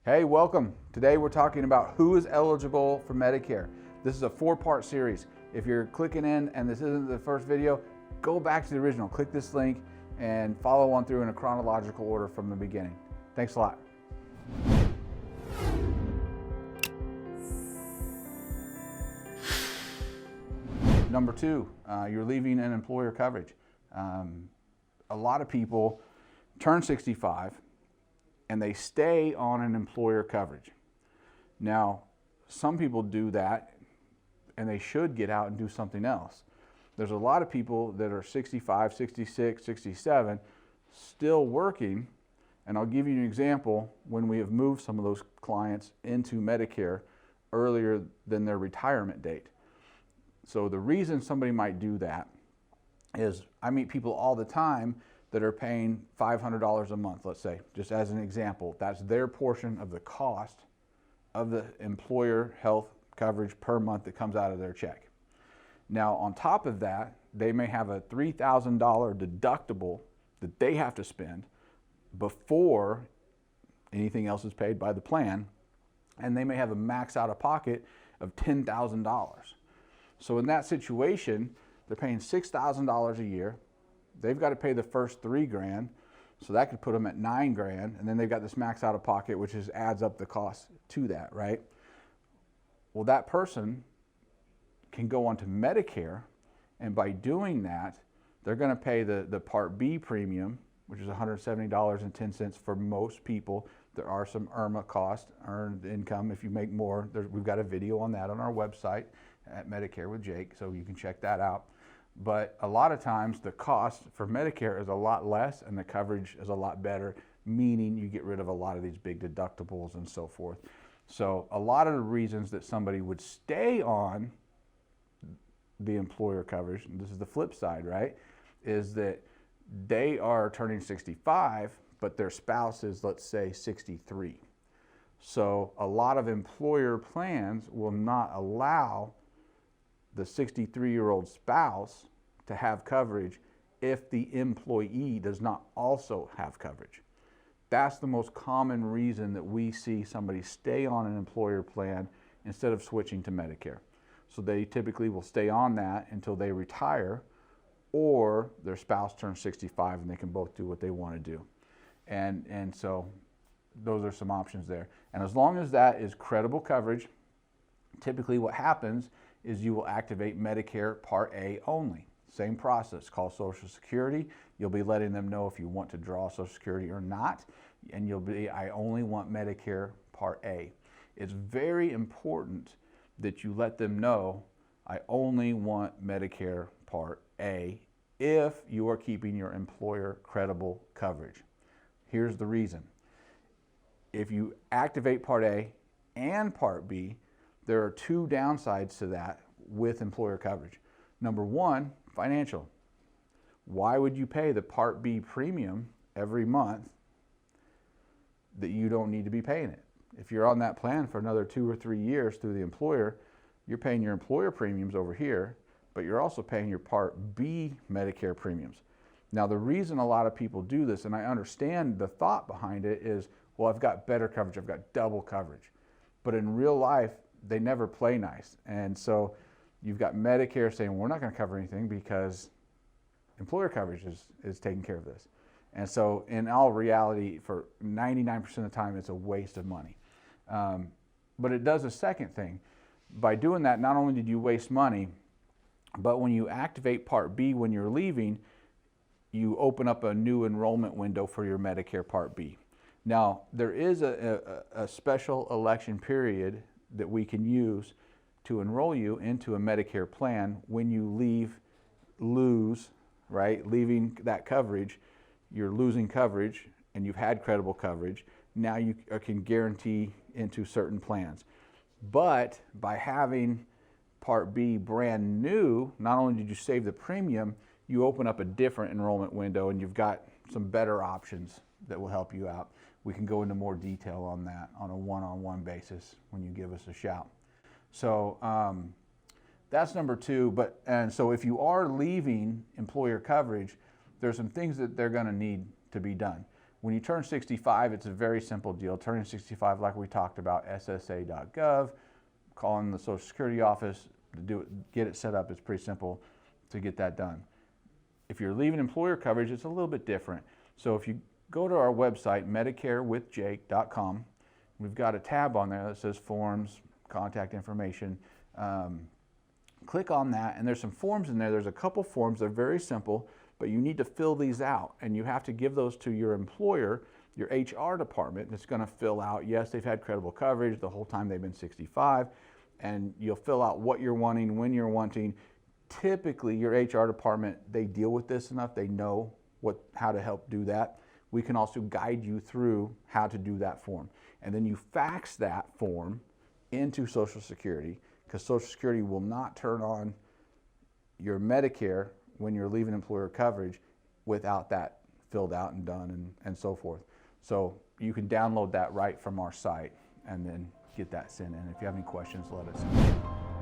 Hey, welcome. Today we're talking about who is eligible for Medicare. This is a 4-part series. If you're clicking in and this isn't the first video, go back to the original. Click this link and follow on through in a chronological order from the beginning. Thanks a lot. Number 2, you're leaving an employer coverage. A lot of people turn 65 and they stay on an employer coverage. Now, some people do that and they should get out and do something else. There's a lot of people that are 65, 66, 67 still working, and I'll give you an example when we have moved some of those clients into Medicare earlier than their retirement date. So the reason somebody might do that is I meet people all the time that are paying $500 a month, let's say, just as an example. That's their portion of the cost of the employer health coverage per month that comes out of their check. Now, on top of that, they may have a $3,000 deductible that they have to spend before anything else is paid by the plan, and they may have a max out of pocket of $10,000. So in that situation, they're paying $6,000 a year. They've got to pay the first $3,000, so that could put them at $9,000, and then they've got this max out of pocket, which adds up the cost to that, right? Well, that person can go onto Medicare, and by doing that, they're going to pay the Part B premium, which is $170.10 for most people. There are some IRMA costs, earned income. If you make more, we've got a video on that on our website at Medicare with Jake, so you can check that out. But a lot of times the cost for Medicare is a lot less and the coverage is a lot better, meaning you get rid of a lot of these big deductibles and so forth. So a lot of the reasons that somebody would stay on the employer coverage, and this is the flip side, right, is that they are turning 65, but their spouse is, let's say, 63. So a lot of employer plans will not allow the 63-year-old spouse to have coverage if the employee does not also have coverage. That's the most common reason that we see somebody stay on an employer plan instead of switching to Medicare. So they typically will stay on that until they retire, or their spouse turns 65 and they can both do what they want to do. And so those are some options there. And as long as that is credible coverage, typically what happens is you will activate Medicare Part A only. Same process, call Social Security. You'll be letting them know if you want to draw Social Security or not, and you'll be, I only want Medicare Part A. It's very important that you let them know, I only want Medicare Part A if you are keeping your employer credible coverage. Here's the reason. If you activate Part A and Part B, there are 2 downsides to that with employer coverage. Number 1, financial. Why would you pay the Part B premium every month that you don't need to be paying it? If you're on that plan for another 2 or 3 years through the employer, you're paying your employer premiums over here, but you're also paying your Part B Medicare premiums. Now, the reason a lot of people do this, and I understand the thought behind it, is, well, I've got better coverage, I've got double coverage. But in real life, they never play nice. And so you've got Medicare saying, we're not going to cover anything because employer coverage is taking care of this. And so in all reality, for 99% of the time, it's a waste of money. But it does a second thing. By doing that, not only did you waste money, but when you activate Part B when you're leaving, you open up a new enrollment window for your Medicare Part B. Now, there is a special election period that we can use to enroll you into a Medicare plan when you lose, right? Leaving that coverage, you're losing coverage and you've had credible coverage. Now you can guarantee into certain plans. But by having Part B brand new, not only did you save the premium, you open up a different enrollment window and you've got some better options that will help you out. We can go into more detail on that on a one-on-one basis when you give us a shout. So that's number 2. And so if you are leaving employer coverage, there's some things that they're going to need to be done. When you turn 65, it's a very simple deal. Turning 65, like we talked about, SSA.gov, calling the Social Security office to do it, get it set up. It's pretty simple to get that done. If you're leaving employer coverage, it's a little bit different. So if you go to our website, MedicareWithJake.com, we've got a tab on there that says Forms, Contact Information. Click on that, and there's some forms in there. There's a couple forms. They're very simple, but you need to fill these out, and you have to give those to your employer, your HR department, that's going to fill out, yes, they've had credible coverage the whole time they've been 65, and you'll fill out what you're wanting, when you're wanting. Typically, your HR department, they deal with this enough, they know how to help do that. We can also guide you through how to do that form. And then you fax that form into Social Security, because Social Security will not turn on your Medicare when you're leaving employer coverage without that filled out and done and so forth. So you can download that right from our site and then get that sent in. If you have any questions, let us know.